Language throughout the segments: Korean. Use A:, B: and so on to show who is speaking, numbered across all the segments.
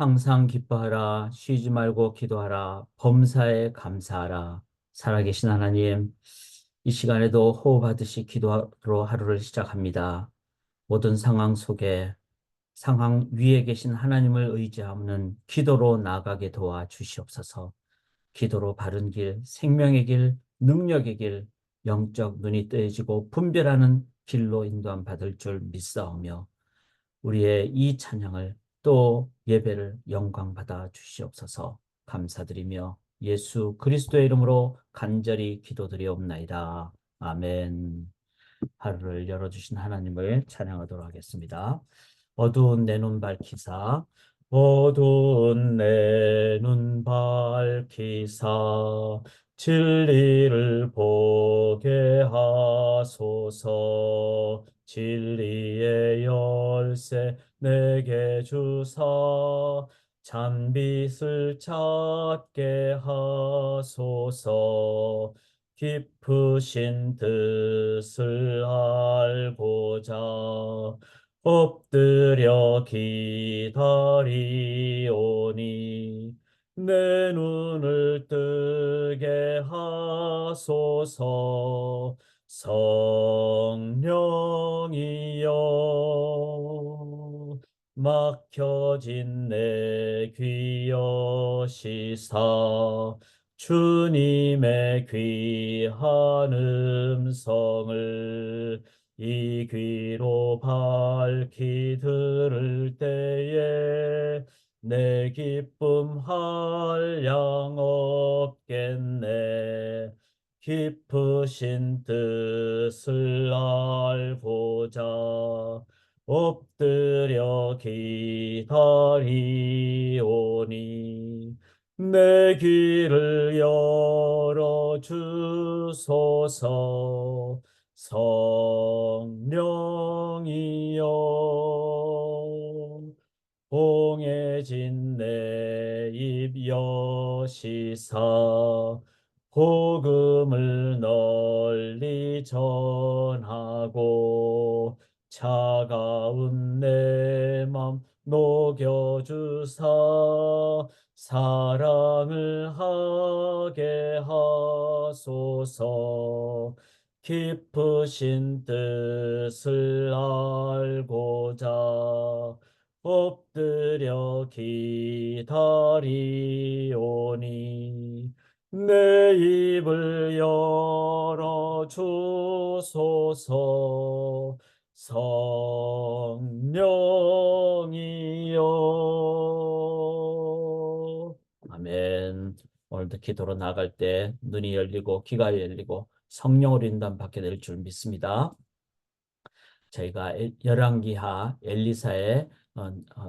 A: 항상 기뻐하라. 쉬지 말고 기도하라. 범사에 감사하라. 살아계신 하나님, 이 시간에도 호흡하듯이 기도로 하루를 시작합니다. 모든 상황 속에 상황 위에 계신 하나님을 의지하는 기도로 나아가게 도와 주시옵소서. 기도로 바른 길, 생명의 길, 능력의 길, 영적 눈이 뜨여지고 분별하는 길로 인도함 받을 줄 믿사오며 우리의 이 찬양을 또 예배를 영광 받아 주시옵소서. 감사드리며 예수 그리스도의 이름으로 간절히 기도드리옵나이다. 아멘. 하루를 열어주신 하나님을 찬양하도록 하겠습니다. 어두운 내 눈 밝히사, 어두운 내 눈 밝히사, 진리를 보게 하소서. 진리의 열쇠 내게 주사, 잔빛을 찾게 하소서. 깊으신 뜻을 알고자 엎드려 기다리오니 내 눈을 뜨게 하소서. 성령이여 막혀진 내 귀 여시사 주님의 귀한 음성을 이 귀로 밝히 들을 때에 내 기쁨 한량 없겠네. 깊으신 뜻을 알고자 엎드려 기다리오니 내 귀를 열어 주소서. 성령이여 봉해진 내 입 여시사 복음을 널리 전하고 차가운 내 맘 녹여주사 사랑을 하게 하소서. 깊으신 뜻을 알고자 엎드려 기다리오니 내 입을 열어 주소서. 성령이여 아멘. 오늘도 기도로 나갈 때 눈이 열리고 귀가 열리고 성령으로 인도함 받게 될 줄 믿습니다. 저희가 열왕기하 엘리사의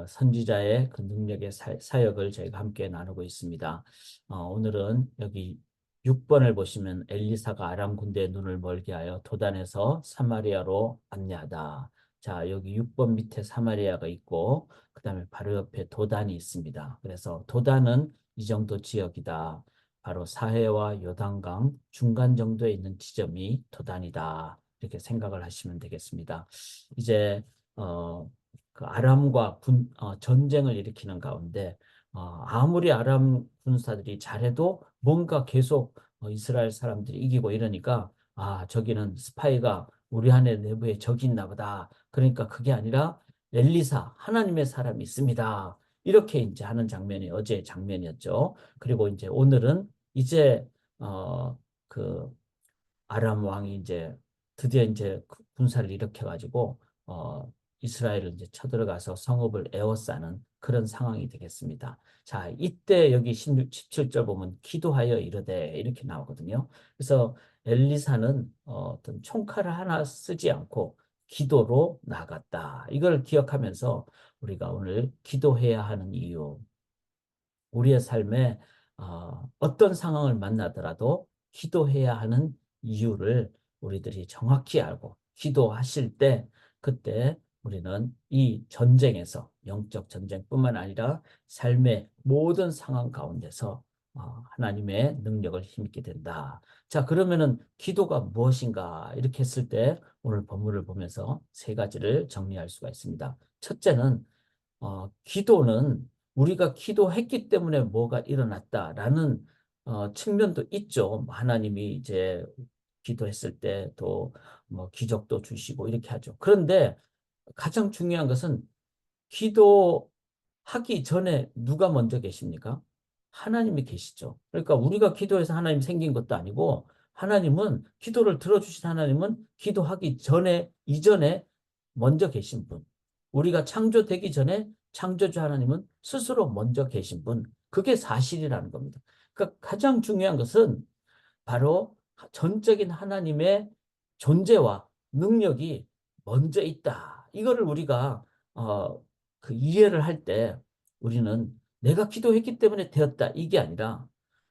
A: 선지자의 그 능력의 사역을 저희가 함께 나누고 있습니다. 오늘은 여기 6번을 보시면 엘리사가 아람 군대의 눈을 멀게 하여 도단에서 사마리아로 안내하다. 자, 여기 6번 밑에 사마리아가 있고 그 다음에 바로 옆에 도단이 있습니다. 그래서 도단은 이 정도 지역이다. 바로 사해와 요단강 중간 정도에 있는 지점이 도단이다. 이렇게 생각을 하시면 되겠습니다. 이제 그 아람과 전쟁을 일으키는 가운데 아무리 아람 군사들이 잘해도 뭔가 계속 이스라엘 사람들이 이기고 이러니까 저기는 스파이가 우리 안에 내부에 적이 있나 보다. 그러니까 그게 아니라 엘리사 하나님의 사람이 있습니다. 이렇게 이제 하는 장면이 어제의 장면이었죠. 그리고 이제 오늘은 이제 그 아람 왕이 이제 드디어 이제 군사를 일으켜 가지고 이스라엘을 이제 쳐들어가서 성읍을 에워싸는 그런 상황이 되겠습니다. 자, 이때 여기 16, 17절 보면 기도하여 이르되 이렇게 나오거든요. 그래서 엘리사는 어떤 총칼을 하나 쓰지 않고 기도로 나갔다. 이걸 기억하면서 우리가 오늘 기도해야 하는 이유, 우리의 삶에 어떤 상황을 만나더라도 기도해야 하는 이유를 우리들이 정확히 알고 기도하실 때 그때 우리는 이 전쟁에서 영적 전쟁뿐만 아니라 삶의 모든 상황 가운데서 하나님의 능력을 힘입게 된다. 자, 그러면은 기도가 무엇인가 이렇게 했을 때 오늘 본문을 보면서 세 가지를 정리할 수가 있습니다. 첫째는 기도는 우리가 기도했기 때문에 뭐가 일어났다라는 측면도 있죠. 하나님이 이제 기도했을 때 또 뭐 기적도 주시고 이렇게 하죠. 그런데 가장 중요한 것은 기도하기 전에 누가 먼저 계십니까? 하나님이 계시죠. 그러니까 우리가 기도해서 하나님 생긴 것도 아니고 하나님은 기도를 들어주신 하나님은 기도하기 전에 이전에 먼저 계신 분. 우리가 창조되기 전에 창조주 하나님은 스스로 먼저 계신 분. 그게 사실이라는 겁니다. 그러니까 가장 중요한 것은 바로 전적인 하나님의 존재와 능력이 먼저 있다. 이거를 우리가 어, 그 이해를 할 때 우리는 내가 기도했기 때문에 되었다. 이게 아니라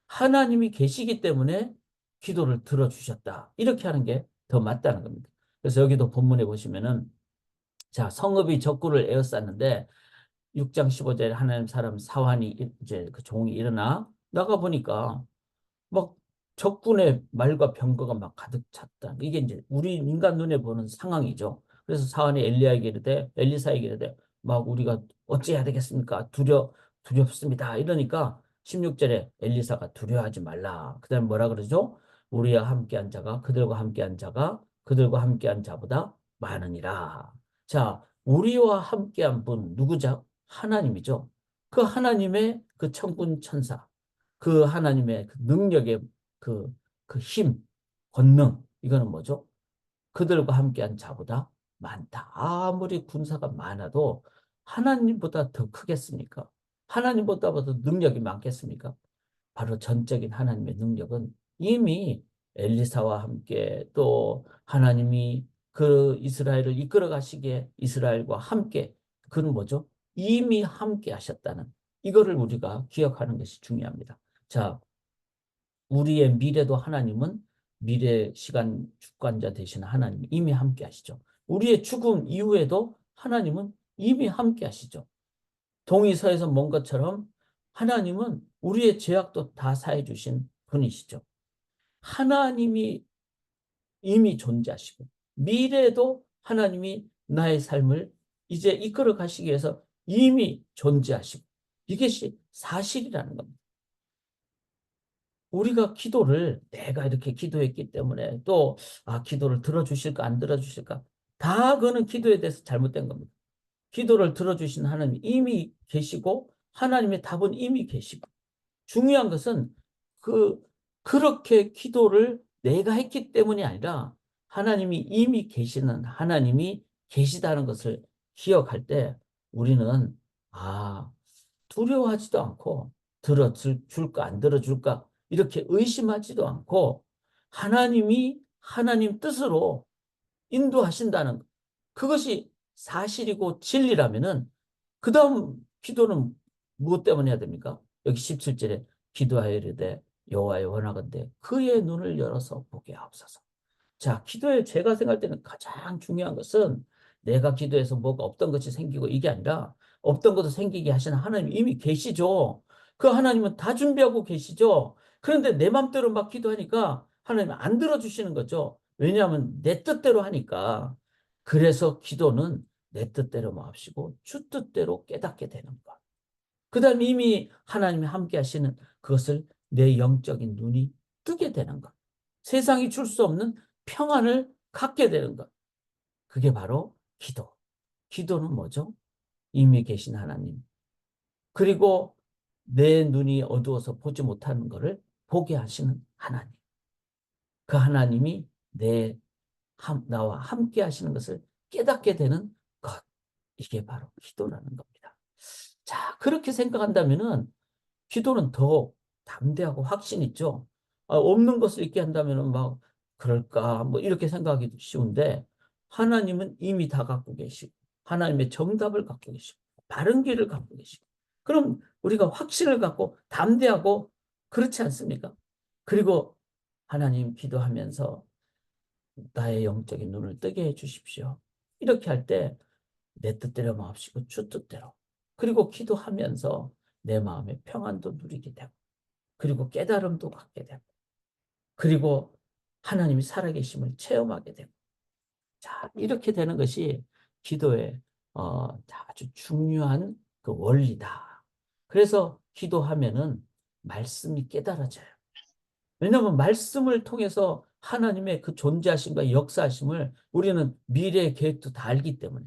A: 하나님이 계시기 때문에 기도를 들어주셨다. 이렇게 하는 게 더 맞다는 겁니다. 그래서 여기도 본문에 보시면은 자, 성읍이 적군을 에워쌌는데 6장 15절에 하나님 사람 사환이 이제 그 종이 일어나 나가 보니까 막 적군의 말과 병거가 막 가득 찼다. 이게 이제 우리 인간 눈에 보는 상황이죠. 그래서 사안이 엘리야에게 이르되 엘리사에게 이르되 막 우리가 어찌해야 되겠습니까? 두렵습니다. 이러니까 16절에 엘리사가 두려워하지 말라. 그다음에 뭐라 그러죠? 우리와 함께한 자가 그들과 함께한 자가 그들과 함께한 자보다 많으니라. 자, 우리와 함께한 분 누구죠? 하나님이죠. 그 하나님의 그 천군 천사 그 하나님의 그 능력의 그, 그 힘, 권능, 이거는 뭐죠? 그들과 함께한 자보다 많다. 아무리 군사가 많아도 하나님보다 더 크겠습니까? 하나님보다 더 능력이 많겠습니까? 바로 전적인 하나님의 능력은 이미 엘리사와 함께 또 하나님이 그 이스라엘을 이끌어 가시기에 이스라엘과 함께 그는 뭐죠? 이미 함께 하셨다는 이거를 우리가 기억하는 것이 중요합니다. 자, 우리의 미래도 하나님은 미래 시간 주관자 되신 하나님 이미 함께 하시죠. 우리의 죽음 이후에도 하나님은 이미 함께 하시죠. 동의서에서 뭔 것처럼 하나님은 우리의 죄악도 다 사해 주신 분이시죠. 하나님이 이미 존재하시고 미래도 하나님이 나의 삶을 이제 이끌어 가시기 위해서 이미 존재하시고 이것이 사실이라는 겁니다. 우리가 기도를 내가 이렇게 기도했기 때문에 또 기도를 들어주실까 안 들어주실까 다 그거는 기도에 대해서 잘못된 겁니다. 기도를 들어주신 하나님 이미 계시고 하나님의 답은 이미 계시고 중요한 것은 그 그렇게 기도를 내가 했기 때문이 아니라 하나님이 이미 계시는 하나님이 계시다는 것을 기억할 때 우리는 아 두려워하지도 않고 들어줄까 안 들어줄까 이렇게 의심하지도 않고 하나님이 하나님 뜻으로 인도하신다는 그것이 사실이고 진리라면은 그 다음 기도는 무엇 때문에 해야 됩니까? 여기 17절에 기도하여 이르되 여호와여 원하건대 그의 눈을 열어서 보게 하옵소서. 자, 기도에 제가 생각할 때는 가장 중요한 것은 내가 기도해서 뭐가 없던 것이 생기고 이게 아니라 없던 것도 생기게 하시는 하나님 이미 계시죠. 그 하나님은 다 준비하고 계시죠. 그런데 내 맘대로 막 기도하니까 하나님 안 들어주시는 거죠. 왜냐하면 내 뜻대로 하니까. 그래서 기도는 내 뜻대로 마옵시고 주 뜻대로 깨닫게 되는 것. 그 다음에 이미 하나님이 함께 하시는 그것을 내 영적인 눈이 뜨게 되는 것. 세상이 줄 수 없는 평안을 갖게 되는 것. 그게 바로 기도. 기도는 뭐죠? 이미 계신 하나님. 그리고 내 눈이 어두워서 보지 못하는 것을 보게 하시는 하나님. 그 하나님이 나와 함께 하시는 것을 깨닫게 되는 것. 이게 바로 기도라는 겁니다. 자, 그렇게 생각한다면은 기도는 더 담대하고 확신 있죠. 없는 것을 있게 한다면은 막 그럴까 뭐 이렇게 생각하기도 쉬운데 하나님은 이미 다 갖고 계시고 하나님의 정답을 갖고 계시고 바른 길을 갖고 계시고 그럼 우리가 확신을 갖고 담대하고 그렇지 않습니까? 그리고 하나님 기도하면서 나의 영적인 눈을 뜨게 해 주십시오. 이렇게 할 때 내 뜻대로 마옵시고 주 뜻대로. 그리고 기도하면서 내 마음의 평안도 누리게 되고 그리고 깨달음도 갖게 되고 그리고 하나님이 살아계심을 체험하게 되고 자 이렇게 되는 것이 기도의 아주 중요한 그 원리다. 그래서 기도하면은 말씀이 깨달아져요. 왜냐하면 말씀을 통해서 하나님의 그 존재하심과 역사하심을 우리는 미래의 계획도 다 알기 때문에.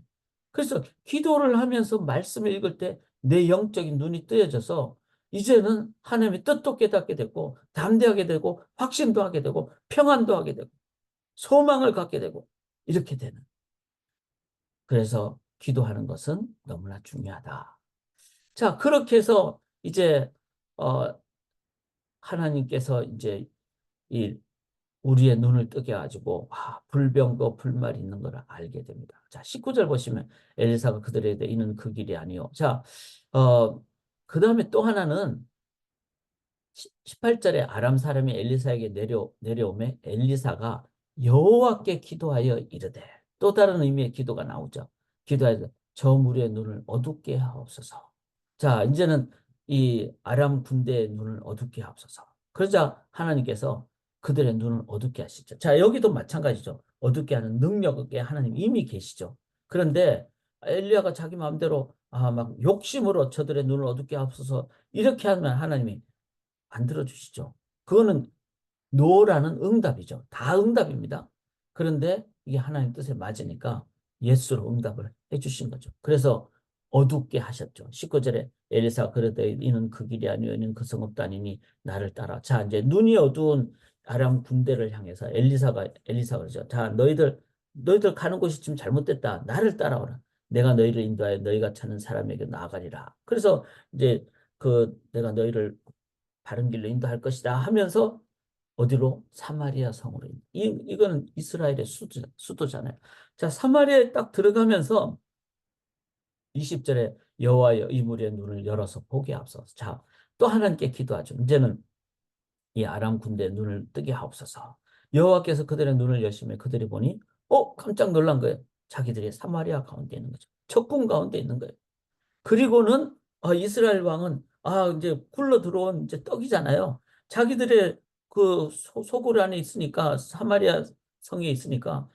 A: 그래서 기도를 하면서 말씀을 읽을 때 내 영적인 눈이 뜨여져서 이제는 하나님의 뜻도 깨닫게 되고 담대하게 되고 확신도 하게 되고 평안도 하게 되고 소망을 갖게 되고 이렇게 되는. 그래서 기도하는 것은 너무나 중요하다. 자, 그렇게 해서 이제 어, 하나님께서 이제 이 우리의 눈을 뜨게 가지고 불병거 불말이 있는 걸 알게 됩니다. 자, 19절 보시면 엘리사가 그들에 대해 이는 그 길이 아니요. 자, 그 다음에 또 하나는 18절에 아람 사람이 엘리사에게 내려오매 엘리사가 여호와께 기도하여 이르되, 또 다른 의미의 기도가 나오죠. 기도하여 저 무리의 눈을 어둡게 하옵소서. 자, 이제는 이 아람 군대의 눈을 어둡게 하옵소서. 그러자 하나님께서 그들의 눈을 어둡게 하시죠. 자, 여기도 마찬가지죠. 어둡게 하는 능력에 하나님 이미 계시죠. 그런데 엘리야가 자기 마음대로 막 욕심으로 저들의 눈을 어둡게 하옵소서 이렇게 하면 하나님이 안 들어주시죠. 그거는 노라는 응답이죠. 다 응답입니다. 그런데 이게 하나님 뜻에 맞으니까 예수로 응답을 해주신 거죠. 그래서 어둡게 하셨죠. 19절에 엘리사가 그러되 이는 그 길이 아니요 이는 그 성읍도 아니니 나를 따라. 자, 이제 눈이 어두운 아람 군대를 향해서 엘리사가 그러죠. 자, 너희들 가는 곳이 지금 잘못됐다. 나를 따라오라. 내가 너희를 인도하여 너희가 찾는 사람에게 나아가리라. 그래서 이제 내가 너희를 바른 길로 인도할 것이다 하면서 어디로? 사마리아 성으로. 이거는 이스라엘의 수도잖아요. 자, 사마리아에 딱 들어가면서 20절에 여호와여 이 무리의 눈을 열어서 보게 하옵소서. 자, 또 하나님께 기도하죠. 이제는 이 아람 군대의 눈을 뜨게 하옵소서. 여호와께서 그들의 눈을 여시며 그들이 보니 깜짝 놀란 거예요. 자기들이 사마리아 가운데 있는 거죠. 적군 가운데 있는 거예요. 그리고는 이스라엘 왕은 이제 굴러 들어온 이제 떡이잖아요. 자기들의 그 소굴 안에 있으니까 사마리아 성에 있으니까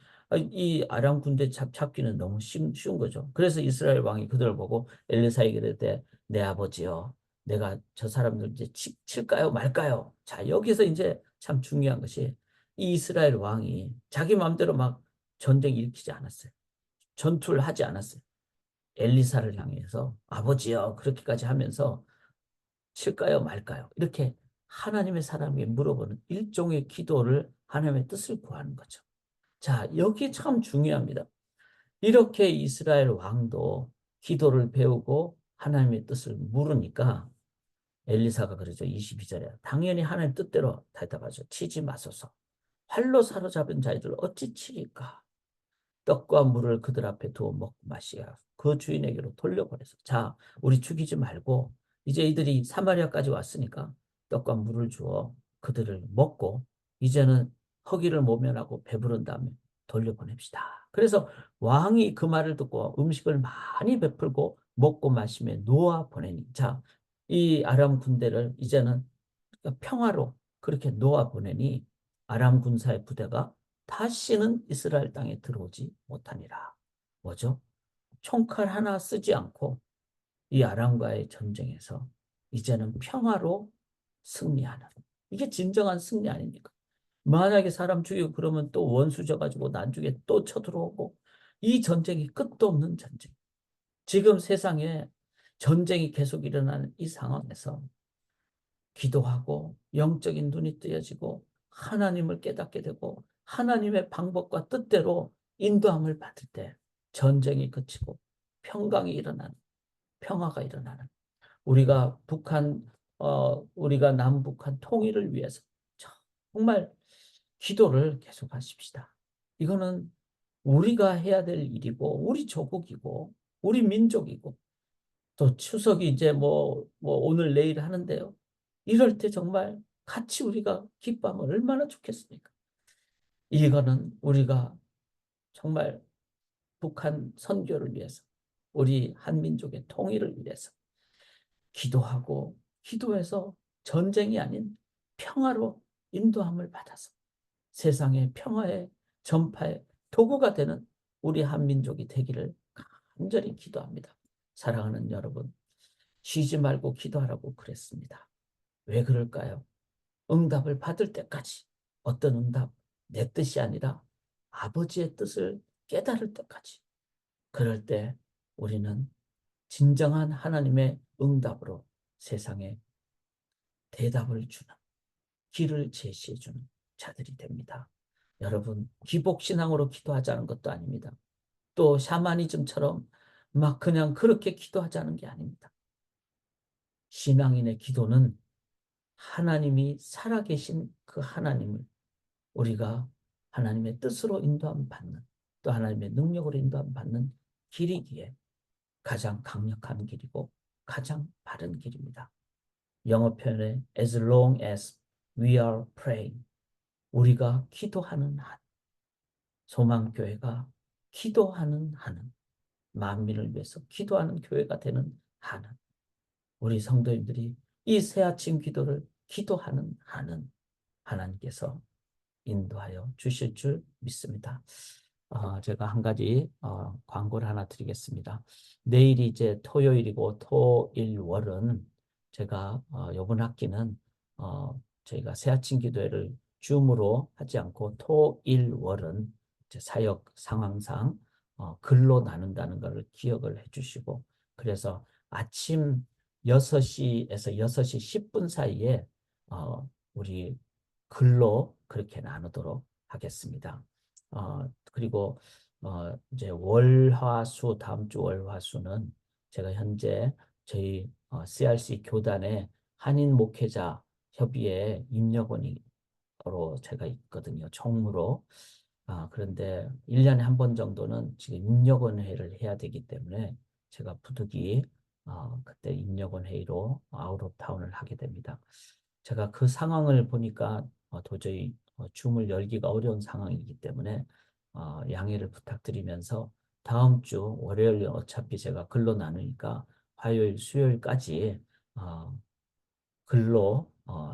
A: 이 아람 군대 잡기는 너무 쉬운 거죠. 그래서 이스라엘 왕이 그들을 보고 엘리사에게 이르되 내 아버지여 내가 저 사람들 이제 칠까요 말까요? 자, 여기서 이제 참 중요한 것이 이 이스라엘 왕이 자기 마음대로 막 전쟁 일으키지 않았어요. 전투를 하지 않았어요. 엘리사를 향해서 아버지여 그렇게까지 하면서 칠까요 말까요? 이렇게 하나님의 사람에게 물어보는 일종의 기도를 하나님의 뜻을 구하는 거죠. 자, 여기 참 중요합니다. 이렇게 이스라엘 왕도 기도를 배우고 하나님의 뜻을 물으니까 엘리사가 그러죠. 22절에 당연히 하나님 뜻대로 대답하죠. 치지 마소서. 활로 사로잡은 자들 어찌 치리까? 떡과 물을 그들 앞에 두어 먹고 마시라. 그 주인에게로 돌려보내서 자, 우리 죽이지 말고 이제 이들이 사마리아까지 왔으니까 떡과 물을 주어 그들을 먹고 이제는 허기를 모면하고 배부른 다음에 돌려보냅시다. 그래서 왕이 그 말을 듣고 음식을 많이 베풀고 먹고 마시며 놓아 보내니 자, 이 아람 군대를 이제는 평화로 그렇게 놓아 보내니 아람 군사의 부대가 다시는 이스라엘 땅에 들어오지 못하니라. 뭐죠? 총칼 하나 쓰지 않고 이 아람과의 전쟁에서 이제는 평화로 승리하는. 이게 진정한 승리 아닙니까? 만약에 사람 죽이고 그러면 또 원수 져가지고 나중에 또 쳐들어오고 이 전쟁이 끝도 없는 전쟁. 지금 세상에 전쟁이 계속 일어나는 이 상황에서 기도하고 영적인 눈이 뜨여지고 하나님을 깨닫게 되고 하나님의 방법과 뜻대로 인도함을 받을 때 전쟁이 그치고 평강이 일어나는 평화가 일어나는 우리가 남북한 통일을 위해서 정말 기도를 계속하십시다. 이거는 우리가 해야 될 일이고 우리 조국이고 우리 민족이고 또 추석이 이제 뭐 오늘 내일 하는데요. 이럴 때 정말 같이 우리가 기뻐하면 얼마나 좋겠습니까? 이거는 우리가 정말 북한 선교를 위해서 우리 한민족의 통일을 위해서 기도하고 기도해서 전쟁이 아닌 평화로 인도함을 받아서 세상의 평화의 전파의 도구가 되는 우리 한민족이 되기를 간절히 기도합니다. 사랑하는 여러분, 쉬지 말고 기도하라고 그랬습니다. 왜 그럴까요? 응답을 받을 때까지. 어떤 응답? 내 뜻이 아니라 아버지의 뜻을 깨달을 때까지. 그럴 때 우리는 진정한 하나님의 응답으로 세상에 대답을 주는, 길을 제시해 주는 자들이 됩니다. 여러분, 기복신앙으로 기도하자는 것도 아닙니다. 또 샤머니즘처럼 막 그냥 그렇게 기도하자는 게 아닙니다. 신앙인의 기도는 하나님이 살아계신 그 하나님을 우리가 하나님의 뜻으로 인도함 받는, 또 하나님의 능력으로 인도함 받는 길이기에 가장 강력한 길이고 가장 바른 길입니다. 영어 표현에 as long as we are praying, 우리가 기도하는 한, 소망교회가 기도하는 한은, 만민을 위해서 기도하는 교회가 되는 한은, 우리 성도님들이 이 새아침 기도를 기도하는 한은 하나님께서 인도하여 주실 줄 믿습니다. 제가 한 가지 광고를 하나 드리겠습니다. 내일이 이제 토요일이고 토일월은 제가 이번 학기는 저희가 새아침 기도회를 줌으로 하지 않고 토일월은 사역 상황상 글로 나눈다는 것을 기억을 해주시고, 그래서 아침 6시에서 6시 10분 사이에 우리 글로 그렇게 나누도록 하겠습니다. 그리고 이제 월화수, 다음 주 월화수는 제가 현재 저희 CRC 교단의 한인 목회자 협의회 임력원으로 제가 있거든요. 총무로. 그런데 1년에 한 번 정도는 지금 임력원 회의를 해야 되기 때문에 제가 부득이 그때 임력원 회의로 아웃 오브 타운을 하게 됩니다. 제가 그 상황을 보니까 도저히 줌을 열기가 어려운 상황이기 때문에 양해를 부탁드리면서 다음 주 월요일 어차피 제가 글로 나누니까 화요일, 수요일까지 글로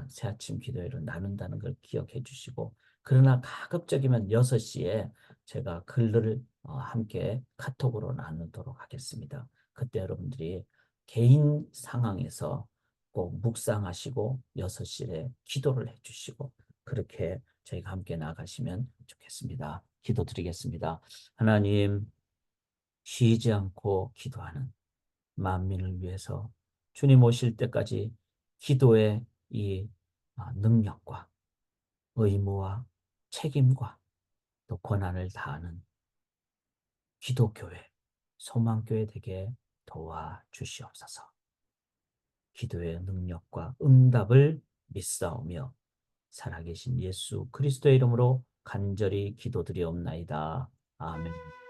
A: 새아침 기도회를 나눈다는 걸 기억해 주시고, 그러나 가급적이면 6시에 제가 글을 함께 카톡으로 나누도록 하겠습니다. 그때 여러분들이 개인 상황에서 꼭 묵상하시고 6시에 기도를 해 주시고 그렇게 저희가 함께 나가시면 좋겠습니다. 기도드리겠습니다. 하나님, 쉬지 않고 기도하는 만민을 위해서 주님 오실 때까지 기도의 이 능력과 의무와 책임과 또 권한을 다하는 기도교회, 소망교회 되게 도와주시옵소서. 기도의 능력과 응답을 믿사오며 살아계신 예수 그리스도의 이름으로 간절히 기도드리옵나이다. 아멘.